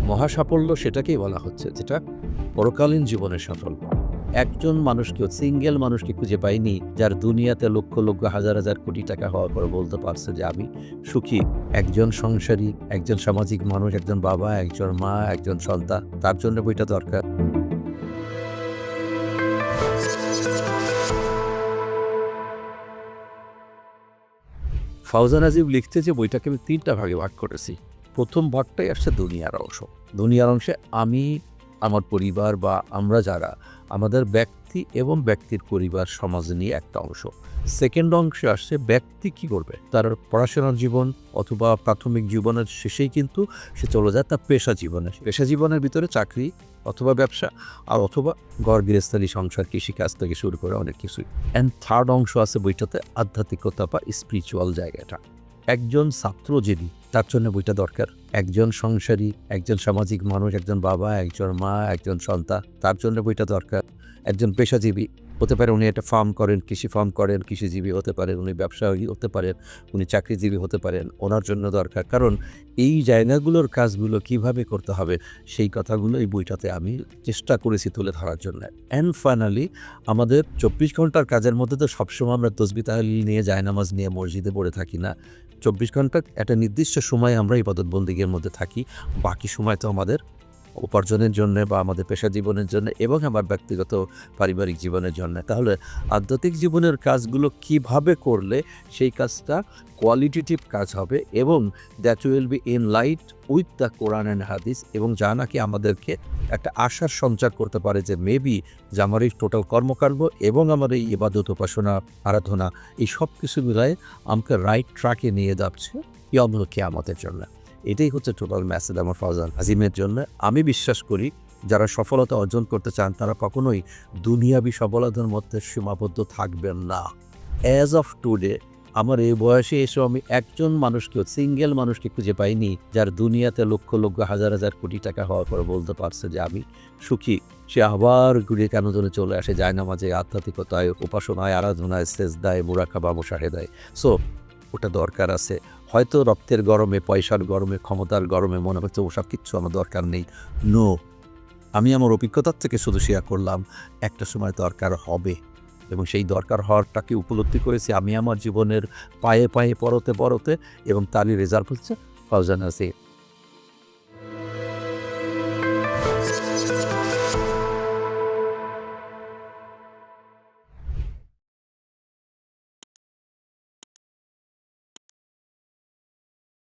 মহাসাফল্য সেটাকেই বলা হচ্ছে যেটা পরকালীন জীবনের সাফল্য। একজন মানুষকে, সিঙ্গেল মানুষকে খুঁজে পাইনি যার দুনিয়াতে লক্ষ লক্ষ হাজার হাজার কোটি টাকা হওয়ার পর বলতে পারছে যে আমি সুখী। একজন সংসারী, একজন সামাজিক মানুষ, একজন বাবা, একজন মা, একজন সন্তান, তার জন্য বইটা দরকার। ফাউজান আজিব লিখতে যে বইটাকে আমি ৩টা ভাগে ভাগ করেছি। প্রথম ভাগটাই আসছে দুনিয়ার অংশ। দুনিয়ার অংশে আমি, আমার পরিবার বা আমরা যারা, আমাদের ব্যক্তি এবং ব্যক্তির পরিবার সমাজ নিয়ে একটা অংশ। সেকেন্ড অংশে আসছে ব্যক্তি কী করবে, তার পড়াশোনার জীবন অথবা প্রাথমিক জীবনের শেষেই কিন্তু সে চলে যায় তার পেশা জীবনে। পেশা জীবনের ভিতরে চাকরি অথবা ব্যবসা আর অথবা ঘর গৃহস্থালী, সংসার, কৃষিকাজ থেকে শুরু করে অনেক কিছুই। অ্যান্ড থার্ড অংশ আছে বইটাতে আধ্যাত্মিকতা বা স্পিরিচুয়াল জায়গাটা। একজন ছাত্রজীবী, তার জন্য বইটা দরকার। একজন সংসারী, একজন সামাজিক মানুষ, একজন বাবা, একজন মা, একজন সন্তান, তার জন্য বইটা দরকার। একজন পেশাজীবী হতে পারে, উনি একটা ফার্ম করেন, কৃষি ফার্ম করেন, কৃষিজীবী হতে পারেন, উনি ব্যবসায়ী হতে পারেন, উনি চাকরিজীবী হতে পারেন, ওনার জন্য দরকার। কারণ এই জায়গাগুলোর কাজগুলো কিভাবে করতে হবে সেই কথাগুলো এই বইটাতে আমি চেষ্টা করেছি তুলে ধরার জন্য। অ্যান্ড ফাইনালি আমাদের 24 ঘন্টার কাজের মধ্যে তো সবসময় আমরা তসবিহ তাহলিল নিয়ে, জায়নামাজ নিয়ে মসজিদে পড়ে থাকি না। 24 ঘন্টা একটা নির্দিষ্ট সময় আমরা ইবাদত বন্দেগীর মধ্যে থাকি। বাকি সময় তো আমাদের উপার্জনের জন্য বা আমাদের পেশা জীবনের জন্য এবং আমার ব্যক্তিগত পারিবারিক জীবনের জন্য। তাহলে আধ্যাত্মিক জীবনের কাজগুলো কিভাবে করলে সেই কাজটা কোয়ালিটেটিভ কাজ হবে এবং that will be in light with the Quran and হাদিস, এবং যা নাকি আমাদেরকে একটা আশার সঞ্চার করতে পারে যে মেবি যে আমার এই টোটাল কর্মকাণ্ড এবং আমার এই ইবাদত, উপাসনা, আরাধনা, এই সব কিছু মিলায় আমাকে রাইট ট্র্যাকে নিয়ে যাচ্ছে ইয়াউমুল কিয়ামতের জন্য। এটাই হচ্ছে টোটাল মেসেজ আমার ফাউজান আজিমের জন্য। আমি বিশ্বাস করি যারা সফলতা অর্জন করতে চান তারা কখনোই দুনিয়াবি সফলতার মধ্যে সীমাবদ্ধ থাকবেন না। অ্যাজ অফ টুডে আমার এই বয়সে এসে আমি একজন মানুষকে, সিঙ্গেল মানুষকে খুঁজে পাইনি যার দুনিয়াতে লক্ষ লক্ষ হাজার হাজার কোটি টাকা হওয়ার পর বলতে পারছে যে আমি সুখী। সে আবার ঘুরে কেন যেন চলে আসে জায়নামাজে, আধ্যাত্মিকতায়, উপাসনায়, আরাধনায়, সেজদায়, মুরাকাবা, মুশাহেদায়। সো ওটা দরকার আছে। হয়তো রক্তের গরমে, পয়সার গরমে, ক্ষমতার গরমে মনে হচ্ছে ওসব কিচ্ছু আমার দরকার নেই। নো, আমি আমার অভিজ্ঞতার থেকে শুধু শেয়ার করলাম একটা সময় দরকার হবে, এবং সেই দরকার হওয়ারটাকে উপলব্ধি করেছি আমি আমার জীবনের পায়ে পায়ে পরতে পরতে, এবং তারই রেজাল্ট হচ্ছে ফাউজান আজিম।